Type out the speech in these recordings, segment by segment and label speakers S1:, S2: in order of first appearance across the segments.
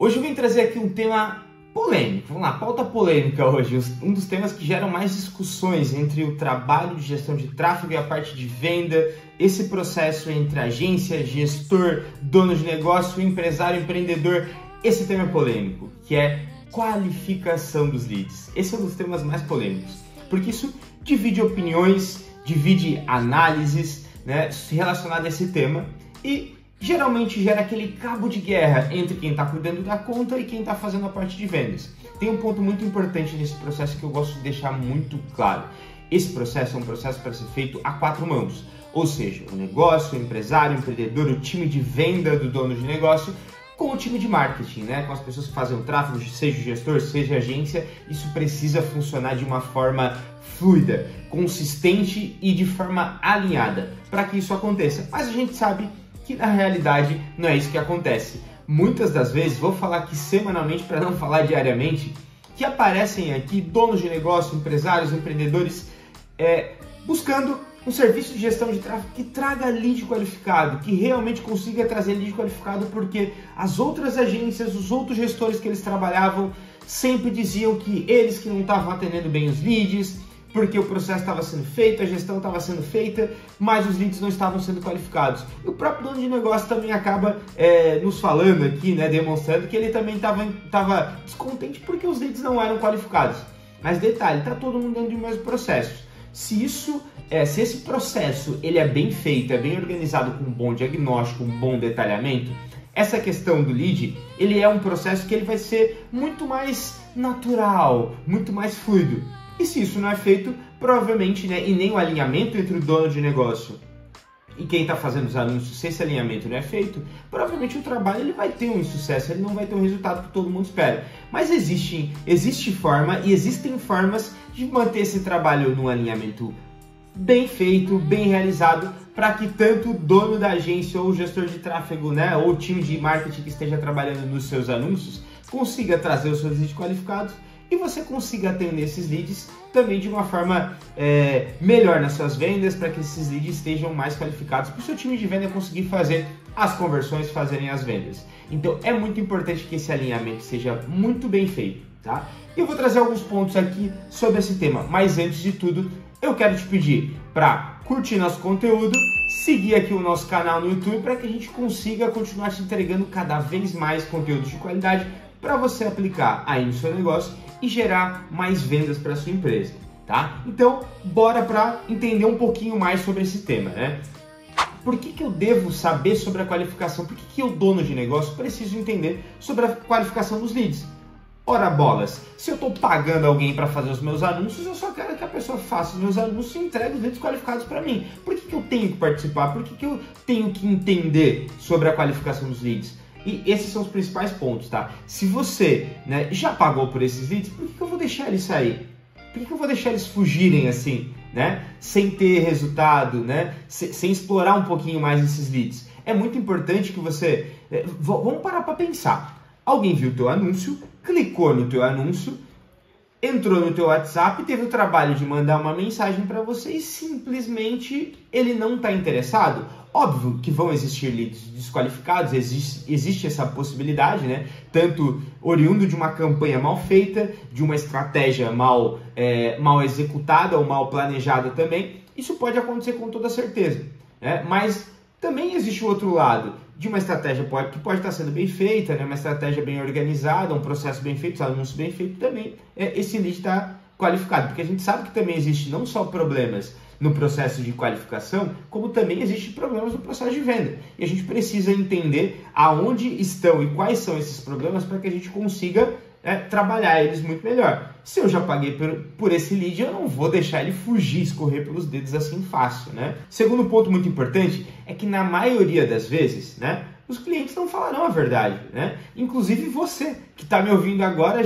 S1: Hoje eu vim trazer aqui um tema polêmico, vamos lá, pauta polêmica hoje, um dos temas que geram mais discussões entre o trabalho de gestão de tráfego e a parte de venda, esse processo entre agência, gestor, dono de negócio, empresário, empreendedor. Esse tema é polêmico, que é qualificação dos leads. Esse é um dos temas mais polêmicos, porque isso divide opiniões, divide análises, né, relacionadas a esse tema e geralmente gera aquele cabo de guerra entre quem está cuidando da conta e quem está fazendo a parte de vendas. Tem um ponto muito importante nesse processo que eu gosto de deixar muito claro. Esse processo é um processo para ser feito a quatro mãos, ou seja, o negócio, o empresário, o empreendedor, o time de venda do dono de negócio, com o time de marketing, né? Com as pessoas que fazem o tráfego, seja o gestor, seja a agência. Isso precisa funcionar de uma forma fluida, consistente e de forma alinhada para que isso aconteça. Mas a gente sabe que na realidade não é isso que acontece. Muitas das vezes, vou falar aqui semanalmente para não falar diariamente, que aparecem aqui donos de negócio, empresários, empreendedores buscando um serviço de gestão de tráfego que traga lead qualificado, que realmente consiga trazer lead qualificado, porque as outras agências, os outros gestores que eles trabalhavam sempre diziam que eles que não estavam atendendo bem os leads, porque o processo estava sendo feito, a gestão estava sendo feita, mas os leads não estavam sendo qualificados. E o próprio dono de negócio também acaba nos falando aqui, né, demonstrando que ele também estava descontente porque os leads não eram qualificados. Mas detalhe, está todo mundo dentro do mesmo processo. Se esse processo ele é bem feito, é bem organizado, com um bom diagnóstico, um bom detalhamento, essa questão do lead, ele é um processo que ele vai ser muito mais natural, muito mais fluido. E se isso não é feito, provavelmente, né, e nem o alinhamento entre o dono de negócio e quem está fazendo os anúncios, se esse alinhamento não é feito, provavelmente o trabalho ele vai ter um insucesso, ele não vai ter um resultado que todo mundo espera. Mas existe forma e existem formas de manter esse trabalho num alinhamento bem feito, bem realizado, para que tanto o dono da agência ou o gestor de tráfego, né, ou o time de marketing que esteja trabalhando nos seus anúncios consiga trazer os seus leads qualificados e você consiga atender esses leads também de uma forma melhor nas suas vendas, para que esses leads estejam mais qualificados para o seu time de venda conseguir fazer as conversões, fazerem as vendas. Então é muito importante que esse alinhamento seja muito bem feito, tá? Eu vou trazer alguns pontos aqui sobre esse tema, mas antes de tudo eu quero te pedir para curtir nosso conteúdo, seguir aqui o nosso canal no YouTube para que a gente consiga continuar te entregando cada vez mais conteúdo de qualidade para você aplicar aí no seu negócio e gerar mais vendas para sua empresa, tá? Então, bora para entender um pouquinho mais sobre esse tema, né? Por que eu devo saber sobre a qualificação? Por que eu, dono de negócio, preciso entender sobre a qualificação dos leads? Ora bolas, se eu estou pagando alguém para fazer os meus anúncios, eu só quero que a pessoa faça os meus anúncios e entregue os leads qualificados para mim. Por que eu tenho que participar? Por que eu tenho que entender sobre a qualificação dos leads? E esses são os principais pontos, tá? Se você, né, já pagou por esses leads, por que eu vou deixar eles sair? Por que eu vou deixar eles fugirem assim, né? Sem ter resultado, né? Sem explorar um pouquinho mais esses leads. É muito importante que você... Vamos parar para pensar. Alguém viu o teu anúncio, clicou no teu anúncio, entrou no teu WhatsApp, teve o trabalho de mandar uma mensagem para você e simplesmente ele não está interessado. Óbvio que vão existir leads desqualificados, existe essa possibilidade, né? Tanto oriundo de uma campanha mal feita, de uma estratégia mal executada ou mal planejada também. Isso pode acontecer com toda certeza, né? Mas também existe o outro lado, de uma estratégia que pode estar sendo bem feita, né? Uma estratégia bem organizada, um processo bem feito, um anúncio bem feito também. Esse lead está qualificado, porque a gente sabe que também existe não só problemas no processo de qualificação, como também existem problemas no processo de venda. E a gente precisa entender aonde estão e quais são esses problemas para que a gente consiga trabalhar eles muito melhor. Se eu já paguei por esse lead, eu não vou deixar ele fugir, escorrer pelos dedos assim fácil, né? Segundo ponto muito importante é que na maioria das vezes, né, os clientes não falarão a verdade, né? Inclusive você que está me ouvindo agora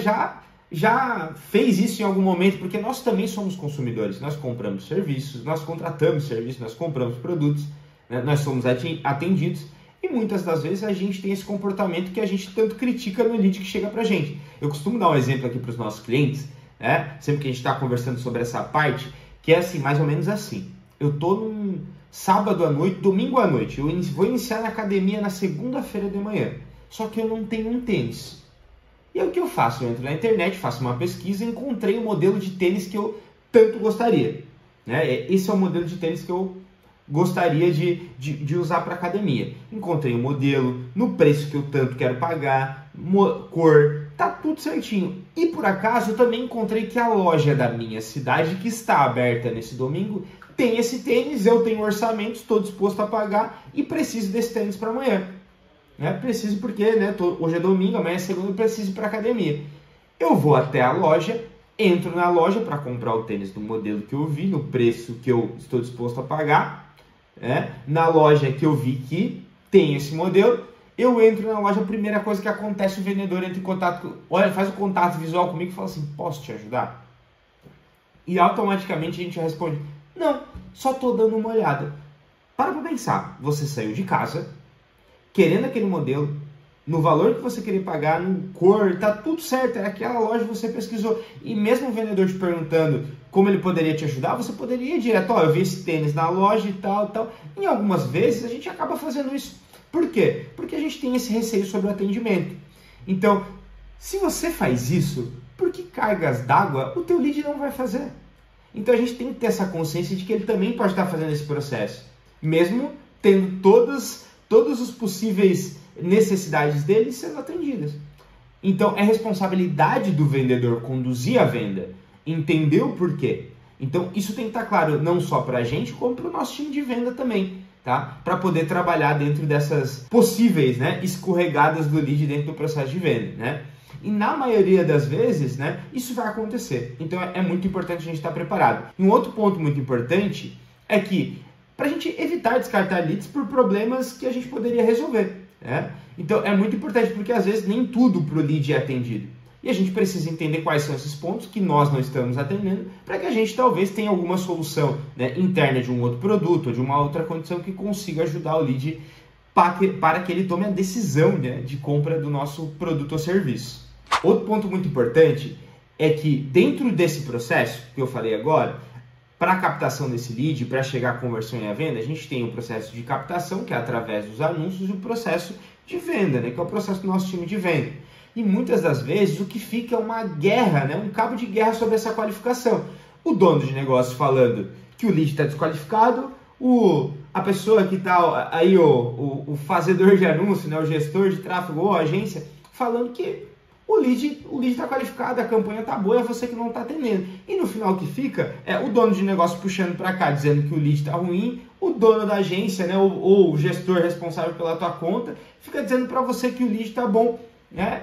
S1: já fez isso em algum momento, porque nós também somos consumidores, nós compramos serviços, nós contratamos serviços, nós compramos produtos, né? Nós somos atendidos e muitas das vezes a gente tem esse comportamento que a gente tanto critica no lead que chega pra gente. Eu costumo dar um exemplo aqui para os nossos clientes, né? Sempre que a gente está conversando sobre essa parte, que é assim, mais ou menos assim. Eu tô num sábado à noite, domingo à noite, eu vou iniciar na academia na segunda-feira de manhã, só que eu não tenho um tênis. E aí o que eu faço? Eu entro na internet, faço uma pesquisa e encontrei o modelo de tênis que eu tanto gostaria. Né? Esse é o modelo de tênis que eu gostaria de usar para academia. Encontrei o modelo, no preço que eu tanto quero pagar, cor, tá tudo certinho. E por acaso eu também encontrei que a loja da minha cidade, que está aberta nesse domingo, tem esse tênis, eu tenho orçamento, estou disposto a pagar e preciso desse tênis para amanhã. Né? Preciso porque hoje é domingo, amanhã é segunda, eu preciso ir para academia. Eu vou até a loja, entro na loja para comprar o tênis do modelo que eu vi, no preço que eu estou disposto a pagar. Na loja que eu vi que tem esse modelo, eu entro na loja, a primeira coisa que acontece, o vendedor entra em contato, faz o contato visual comigo e fala assim, posso te ajudar? E automaticamente a gente responde, não, só estou dando uma olhada. Para pensar, você saiu de casa, querendo aquele modelo, no valor que você queria pagar, no cor, tá tudo certo, é aquela loja que você pesquisou. E mesmo o vendedor te perguntando como ele poderia te ajudar, você poderia ir direto, eu vi esse tênis na loja e tal. Em algumas vezes a gente acaba fazendo isso. Por quê? Porque a gente tem esse receio sobre o atendimento. Então, se você faz isso, por que cargas d'água o teu lead não vai fazer? Então a gente tem que ter essa consciência de que ele também pode estar fazendo esse processo, mesmo tendo todas os possíveis necessidades dele sendo atendidas. Então é responsabilidade do vendedor conduzir a venda, entender o porquê. Então isso tem que estar claro não só para a gente, como para o nosso time de venda também, tá? Para poder trabalhar dentro dessas possíveis, escorregadas do lead dentro do processo de venda, né? E na maioria das vezes, isso vai acontecer. Então é muito importante a gente estar preparado. Um outro ponto muito importante é que para a gente evitar descartar leads por problemas que a gente poderia resolver. Então é muito importante porque às vezes nem tudo para o lead é atendido. E a gente precisa entender quais são esses pontos que nós não estamos atendendo para que a gente talvez tenha alguma solução interna de um outro produto ou de uma outra condição que consiga ajudar o lead para que ele tome a decisão de compra do nosso produto ou serviço. Outro ponto muito importante é que dentro desse processo que eu falei agora, para a captação desse lead, para chegar à conversão e à venda, a gente tem o processo de captação, que é através dos anúncios, e o processo de venda, que é o processo do nosso time de venda. E muitas das vezes o que fica é uma guerra, um cabo de guerra sobre essa qualificação. O dono de negócio falando que o lead está desqualificado, a pessoa que está aí, o fazedor de anúncio, o gestor de tráfego ou a agência, falando que o lead está qualificado, a campanha está boa, é você que não está atendendo. E no final o que fica é o dono de negócio puxando para cá, dizendo que o lead está ruim, o dono da agência, ou o gestor responsável pela tua conta, fica dizendo para você que o lead está bom,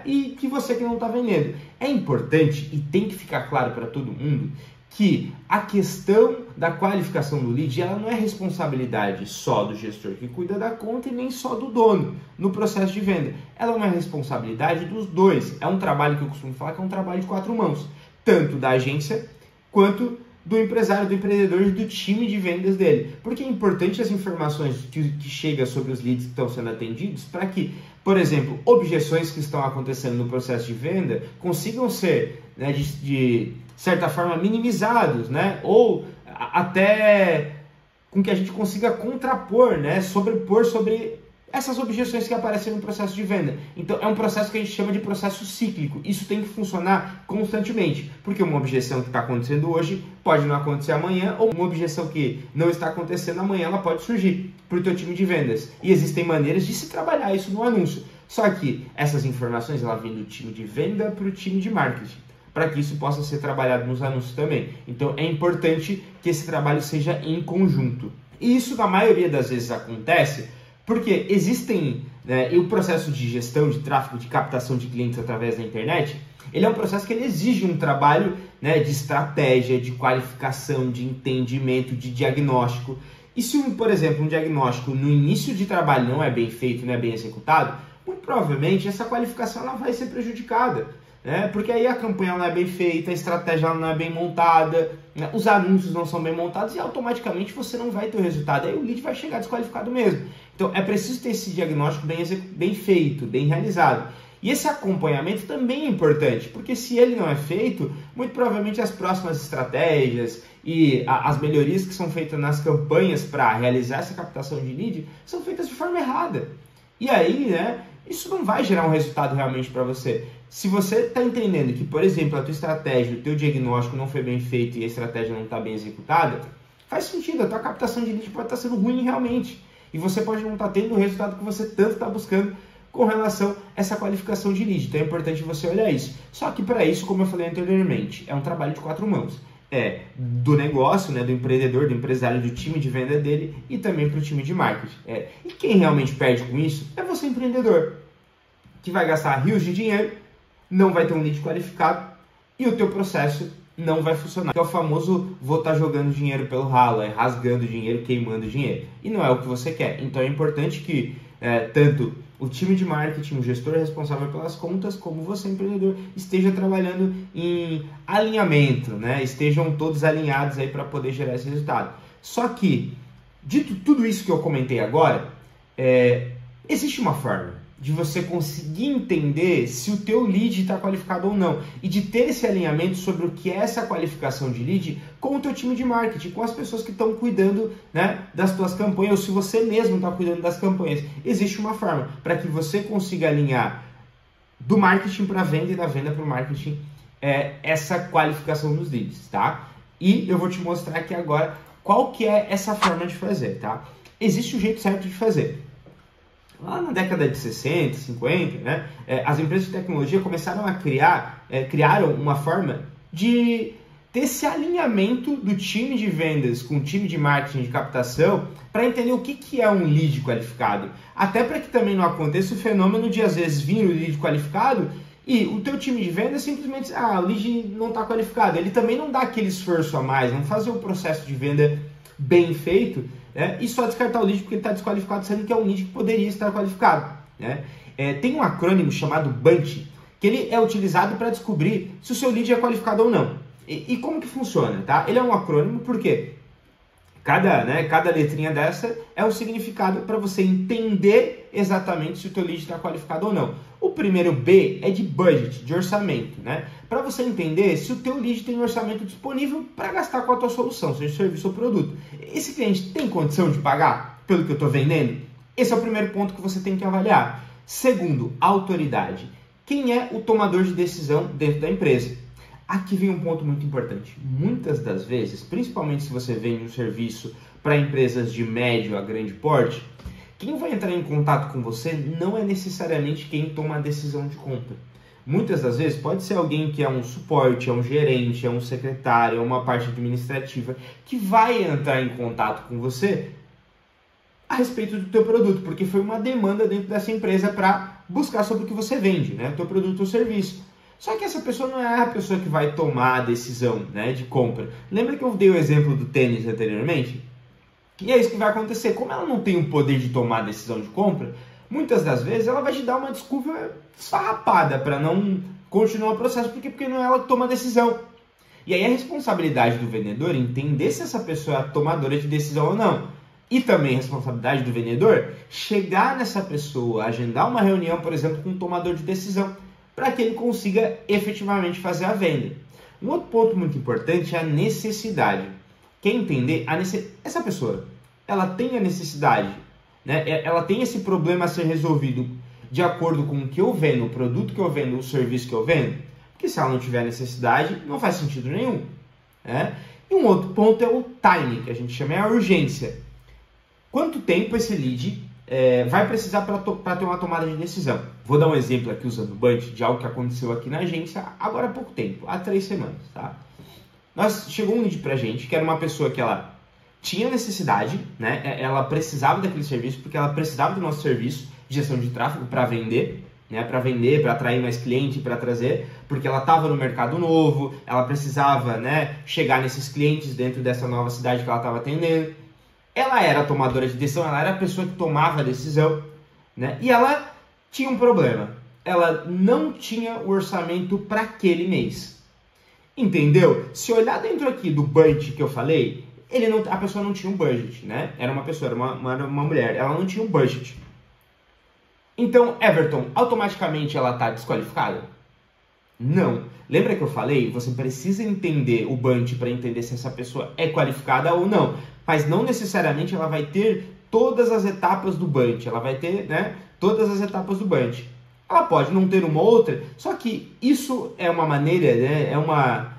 S1: e que você que não está vendendo. É importante e tem que ficar claro para todo mundo que a questão da qualificação do lead, ela não é responsabilidade só do gestor que cuida da conta e nem só do dono no processo de venda. Ela é uma responsabilidade dos dois. É um trabalho que eu costumo falar que é um trabalho de 4 mãos, tanto da agência quanto do empresário, do empreendedor e do time de vendas dele. Porque é importante as informações que chegam sobre os leads que estão sendo atendidos para que, por exemplo, objeções que estão acontecendo no processo de venda consigam ser, de certa forma, minimizados, ou até com que a gente consiga contrapor, sobrepor sobre essas objeções que aparecem no processo de venda. Então é um processo que a gente chama de processo cíclico. Isso tem que funcionar constantemente, porque uma objeção que está acontecendo hoje pode não acontecer amanhã, ou uma objeção que não está acontecendo amanhã, ela pode surgir para o teu time de vendas. E existem maneiras de se trabalhar isso no anúncio. Só que essas informações ela vêm do time de venda para o time de marketing, para que isso possa ser trabalhado nos anúncios também. Então é importante que esse trabalho seja em conjunto. E isso na maioria das vezes acontece porque existem, e o processo de gestão de tráfego, de captação de clientes através da internet, ele é um processo que ele exige um trabalho de estratégia, de qualificação, de entendimento, de diagnóstico. E se, por exemplo, um diagnóstico no início de trabalho não é bem feito, não é bem executado, muito provavelmente essa qualificação ela vai ser prejudicada. Porque aí a campanha não é bem feita, a estratégia não é bem montada, os anúncios não são bem montados e automaticamente você não vai ter o resultado. Aí o lead vai chegar desqualificado mesmo. Então é preciso ter esse diagnóstico bem feito, bem realizado. E esse acompanhamento também é importante, porque se ele não é feito, muito provavelmente as próximas estratégias e as melhorias que são feitas nas campanhas para realizar essa captação de lead são feitas de forma errada. E aí, isso não vai gerar um resultado realmente para você. se você está entendendo que, por exemplo, a tua estratégia, o teu diagnóstico não foi bem feito e a estratégia não está bem executada, faz sentido, a tua captação de lead pode estar sendo ruim realmente. E você pode não estar tendo o resultado que você tanto está buscando com relação a essa qualificação de lead. Então é importante você olhar isso. Só que para isso, como eu falei anteriormente, é um trabalho de 4 mãos. É do negócio, né, do empreendedor, do empresário, do time de venda dele e também para o time de marketing. E quem realmente perde com isso é você, empreendedor, que vai gastar rios de dinheiro, não vai ter um lead qualificado e o teu processo não vai funcionar. É o famoso vou estar jogando dinheiro pelo ralo, rasgando dinheiro, queimando dinheiro. E não é o que você quer. Então é importante que tanto o time de marketing, o gestor responsável pelas contas, como você, empreendedor, esteja trabalhando em alinhamento, né? Estejam todos alinhados aí para poder gerar esse resultado. Só que, dito tudo isso que eu comentei agora, existe uma forma de você conseguir entender se o teu lead está qualificado ou não e de ter esse alinhamento sobre o que é essa qualificação de lead com o teu time de marketing, com as pessoas que estão cuidando, né, das tuas campanhas, ou se você mesmo está cuidando das campanhas. Existe uma forma para que você consiga alinhar do marketing para a venda e da venda para o marketing essa qualificação dos leads, tá? E eu vou te mostrar aqui agora qual que é essa forma de fazer, tá? Existe um jeito certo de fazer. Lá na década de 60, 50, né, as empresas de tecnologia começaram a criaram uma forma de ter esse alinhamento do time de vendas com o time de marketing de captação para entender o que é um lead qualificado. Até para que também não aconteça o fenômeno de, às vezes, vir o lead qualificado e o teu time de vendas simplesmente, o lead não está qualificado. Ele também não dá aquele esforço a mais, não fazer o processo de venda bem feito, e só descartar o lead porque ele está desqualificado, sendo que é um lead que poderia estar qualificado, né? Tem um acrônimo chamado BUNT, que ele é utilizado para descobrir se o seu lead é qualificado ou não. E como que funciona, tá? Ele é um acrônimo porque cada letrinha dessa é um significado para você entender exatamente se o teu lead está qualificado ou não. O primeiro B é de budget, de orçamento, né? Para você entender se o teu lead tem um orçamento disponível para gastar com a tua solução, seja serviço ou produto. Esse cliente tem condição de pagar pelo que eu estou vendendo? Esse é o primeiro ponto que você tem que avaliar. Segundo, autoridade. Quem é o tomador de decisão dentro da empresa? Aqui vem um ponto muito importante. Muitas das vezes, principalmente se você vende um serviço para empresas de médio a grande porte, quem vai entrar em contato com você não é necessariamente quem toma a decisão de compra. Muitas das vezes pode ser alguém que é um suporte, é um gerente, é um secretário, é uma parte administrativa, que vai entrar em contato com você a respeito do teu produto, porque foi uma demanda dentro dessa empresa para buscar sobre o que você vende, né? O teu produto ou serviço. Só que essa pessoa não é a pessoa que vai tomar a decisão, né, de compra. Lembra que eu dei o exemplo do tênis anteriormente? E é isso que vai acontecer. Como ela não tem o poder de tomar a decisão de compra, muitas das vezes ela vai te dar uma desculpa esfarrapada para não continuar o processo, porque não é ela que toma a decisão. E aí a responsabilidade do vendedor é entender se essa pessoa é a tomadora de decisão ou não. E também a responsabilidade do vendedor chegar nessa pessoa, agendar uma reunião, por exemplo, com um tomador de decisão, para que ele consiga efetivamente fazer a venda. Um outro ponto muito importante é a necessidade. Quer entender? Essa pessoa, ela tem a necessidade, né? Ela tem esse problema a ser resolvido de acordo com o que eu vendo, o produto que eu vendo, o serviço que eu vendo. Porque se ela não tiver necessidade, não faz sentido nenhum, né? E um outro ponto é o timing, que a gente chama a urgência. Quanto tempo esse lead vai precisar para ter uma tomada de decisão? Vou dar um exemplo aqui usando o Bunch de algo que aconteceu aqui na agência agora há pouco tempo, há 3 semanas, tá? Chegou um lead pra gente, que era uma pessoa que ela tinha necessidade, né? Ela precisava daquele serviço, porque ela precisava do nosso serviço de gestão de tráfego para vender, né? Para vender, para atrair mais cliente, para trazer, porque ela estava no mercado novo, ela precisava, né, chegar nesses clientes dentro dessa nova cidade que ela estava atendendo. Ela era a tomadora de decisão, ela era a pessoa que tomava a decisão, né? E ela tinha um problema. Ela não tinha o orçamento para aquele mês. Entendeu? Se olhar dentro aqui do budget que eu falei, a pessoa não tinha um budget, né? Era uma pessoa, era uma mulher, ela não tinha um budget. Então, Everton, automaticamente ela está desqualificada? Não. Lembra que eu falei? Você precisa entender o budget para entender se essa pessoa é qualificada ou não. Mas não necessariamente ela vai ter todas as etapas do budget. Ela vai ter, né, todas as etapas do budget. Ela pode não ter uma outra, só que isso é uma maneira, né?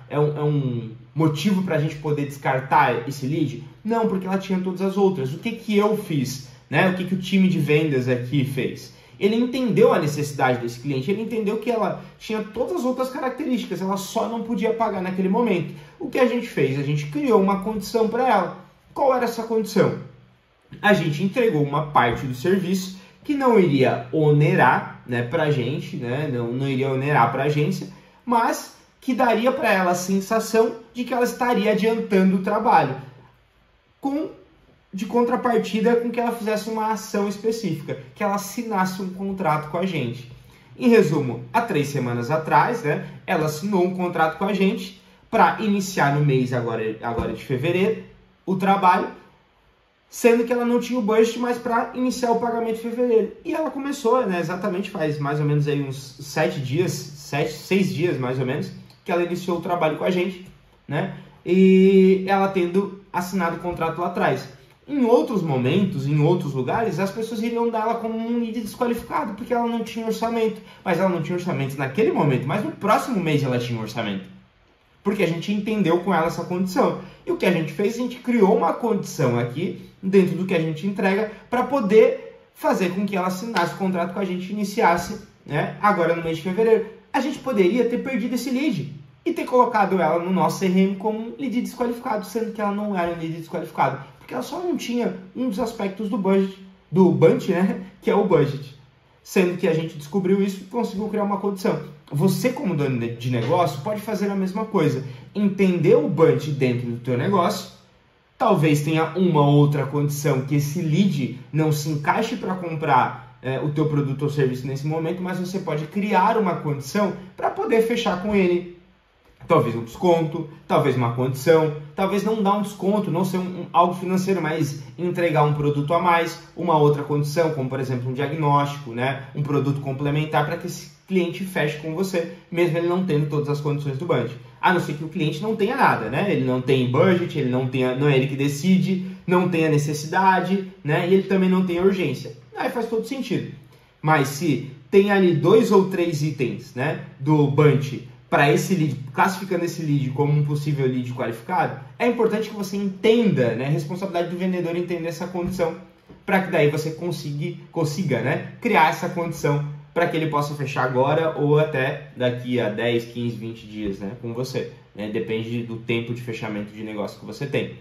S1: É um motivo para a gente poder descartar esse lead? Não, porque ela tinha todas as outras. O que que eu fiz? Né? O que que o time de vendas aqui fez? Ele entendeu a necessidade desse cliente, ele entendeu que ela tinha todas as outras características, ela só não podia pagar naquele momento. O que a gente fez? A gente criou uma condição para ela. Qual era essa condição? A gente entregou uma parte do serviço que não iria onerar, né, para a gente, né, não iria onerar para a agência, mas que daria para ela a sensação de que ela estaria adiantando o trabalho, de contrapartida com que ela fizesse uma ação específica, que ela assinasse um contrato com a gente. Em resumo, há 3 semanas atrás, né, ela assinou um contrato com a gente para iniciar no mês agora de fevereiro o trabalho, sendo que ela não tinha o budget mais para iniciar o pagamento de fevereiro. E ela começou, né, exatamente faz mais ou menos aí uns 6 dias mais ou menos, que ela iniciou o trabalho com a gente, né, e ela tendo assinado o contrato lá atrás. Em outros momentos, em outros lugares, as pessoas iriam dar ela como um lead desqualificado, porque ela não tinha orçamento. Mas ela não tinha orçamento naquele momento, mas no próximo mês ela tinha um orçamento. Porque a gente entendeu com ela essa condição. E o que a gente fez? A gente criou uma condição aqui, dentro do que a gente entrega, para poder fazer com que ela assinasse o contrato com a gente e iniciasse, né, agora no mês de fevereiro. A gente poderia ter perdido esse lead e ter colocado ela no nosso CRM como um lead desqualificado, sendo que ela não era um lead desqualificado, porque ela só não tinha um dos aspectos do budget, do bunch, né, que é o budget. Sendo que a gente descobriu isso e conseguiu criar uma condição. Você, como dono de negócio, pode fazer a mesma coisa. Entender o bunch dentro do teu negócio. Talvez tenha uma outra condição que esse lead não se encaixe para comprar o teu produto ou serviço nesse momento, mas você pode criar uma condição para poder fechar com ele. Talvez um desconto, talvez uma condição, talvez não dar um desconto, não ser algo financeiro, mas entregar um produto a mais, uma outra condição, como por exemplo um diagnóstico, né? Um produto complementar para que esse cliente feche com você, mesmo ele não tendo todas as condições do budget. A não ser que o cliente não tenha nada, né? Ele não tem budget, não é ele que decide, não tem a necessidade, né? E ele também não tem a urgência. Aí faz todo sentido. Mas se tem ali 2 ou 3 itens, né, do bunch para esse lead, classificando esse lead como um possível lead qualificado, é importante que você entenda, né, a responsabilidade do vendedor entender essa condição, para que daí você consiga, né, criar essa condição para que ele possa fechar agora ou até daqui a 10, 15, 20 dias, né, com você. Né, depende do tempo de fechamento de negócio que você tem.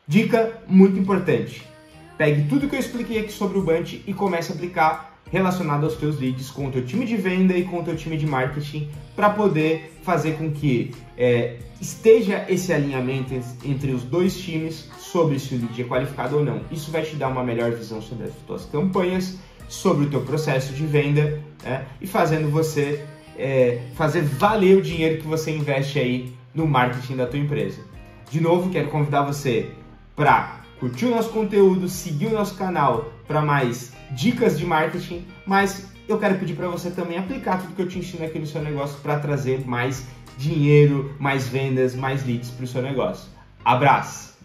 S1: Dica muito importante. Pegue tudo que eu expliquei aqui sobre o bunch e comece a aplicar relacionado aos teus leads com o teu time de venda e com o teu time de marketing para poder fazer com que esteja esse alinhamento entre os dois times sobre se o lead é qualificado ou não. Isso vai te dar uma melhor visão sobre as tuas campanhas, sobre o teu processo de venda, né? E fazendo você fazer valer o dinheiro que você investe aí no marketing da tua empresa. De novo, quero convidar você para curtir o nosso conteúdo, seguir o nosso canal para mais dicas de marketing, mas eu quero pedir para você também aplicar tudo que eu te ensino aqui no seu negócio para trazer mais dinheiro, mais vendas, mais leads para o seu negócio. Abraço!